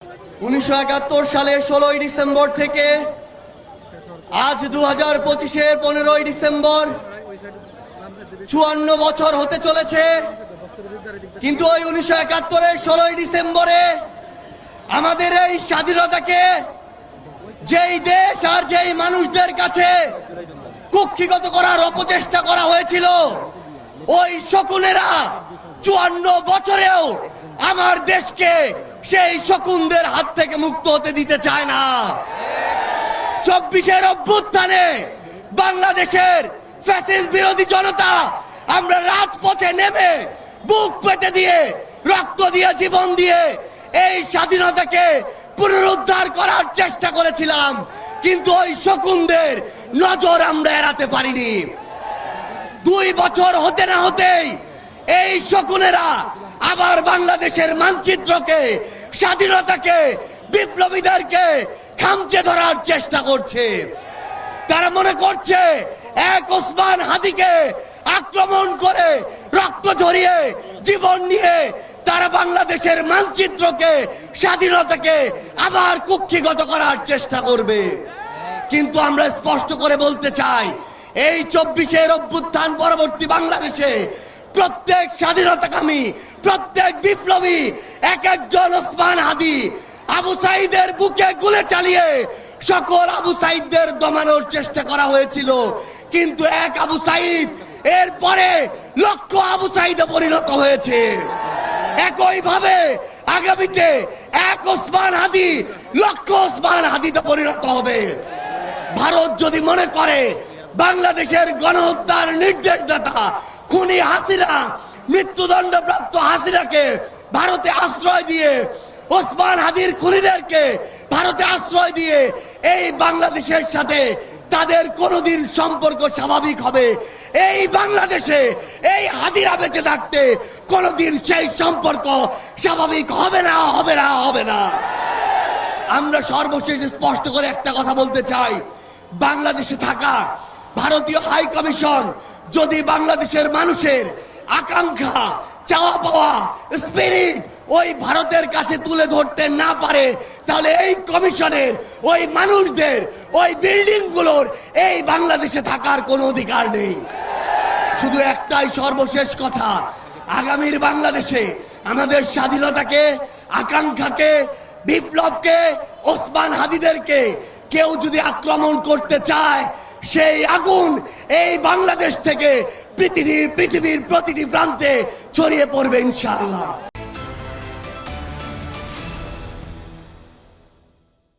1971 সালের 16ই ডিসেম্বর থেকে আজ 2025-এর 15ই ডিসেম্বর 54 বছর হতে চলেছে। কিন্তু ওই 1971-এর 16ই ডিসেম্বরে আমাদের এই স্বাধীনতাকে যেই দেশ আর যেই মানুষদের কাছে কুক্ষিগত করার অপচেষ্টা করা হয়েছিল, ওই শকুনেরা 54 বছরেও আমার দেশকে সেই শকুনদের হাত থেকে মুক্ত হতে দিতে চায় না। 24-এর অভ্যুত্থানে বাংলাদেশের ফ্যাসিস্ট বিরোধী জনতা আমরা রাজপথে নেমে বুক পেতে দিয়ে রক্ত দিয়ে জীবন দিয়ে এই স্বাধীনতাকে পুনরুদ্ধার করার চেষ্টা করেছিলাম, কিন্তু ওই শকুনদের নজর আমরা এড়াতে পারিনি। 2 বছর হতে না হতেই এই শকুনেরা আবার বাংলাদেশের মানচিত্রকে, স্বাধীনতাকে, বিপ্লবীদেরকে খামচে ধরার চেষ্টা করছে। তারা মনে করছে এক ওসমান হাদিকে আক্রমণ করে রক্ত ঝরিয়ে জীবন নিয়ে তারা বাংলাদেশের মানচিত্রকে, স্বাধীনতাকে আবার কুক্ষিগত করার চেষ্টা করবে। কিন্তু আমরা স্পষ্ট করে বলতে চাই, এই 24-এর অভ্যুত্থান পরবর্তী বাংলাদেশে প্রত্যেক স্বাধীনতাকামী, প্রত্যেক বিপ্লবী এক একজন ওসমান হাদি, আবু সাইদের বুকে গুলি চালিয়ে সকল আবু সাইদদের দমানোর চেষ্টা করা হয়েছিল, কিন্তু এক আবু সাইদ এরপরে লক্ষ আবু সাইদে পরিণত হয়েছে। একইভাবে আগামীতে এক ওসমান হাদি লক্ষ ওসমান হাদিতে পরিণত হবে। ভারত যদি মনে করে বাংলাদেশের গণহত্যার নির্দেশদাতা খুনি হাসিনা, মৃত্যুদণ্ডপ্রাপ্ত হাসিনাকে ভারতে আশ্রয় দিয়ে, ওসমান হাদির খুনিদেরকে ভারতে আশ্রয় দিয়ে এই বাংলাদেশের সাথে তাদের কোনোদিন সম্পর্ক স্বাভাবিক হবে, এই বাংলাদেশে এই হাদিরা বেঁচে থাকতে কোনোদিন সেই সম্পর্ক স্বাভাবিক হবে না, হবে না, হবে না। আমরা সর্বশেষ স্পষ্ট করে একটা কথা বলতে চাই, বাংলাদেশে থাকা ভারতীয় হাই কমিশন যদি বাংলাদেশের মানুষের আকাঙ্ক্ষা, চাওয়া পাওয়া, স্পিরিট ওই ভারতের কাছে তুলে ধরতে না পারে, তাহলে এই কমিশনের ওই মানুষদের ওই বিল্ডিং গুলোর এই বাংলাদেশে থাকার কোনো অধিকার নেই। শুধু একটাই সর্বশেষ কথা, আগামীর বাংলাদেশে আমাদের স্বাধীনতাকে, আকাঙ্ক্ষাকে, বিপ্লবকে, ওসমান হাদিদেরকে কেউ যদি আক্রমণ করতে চায়, সেই আগুন এই বাংলাদেশ থেকে পৃথিবীর প্রতিটি প্রান্তে ছড়িয়ে পড়বে ইনশাআল্লাহ।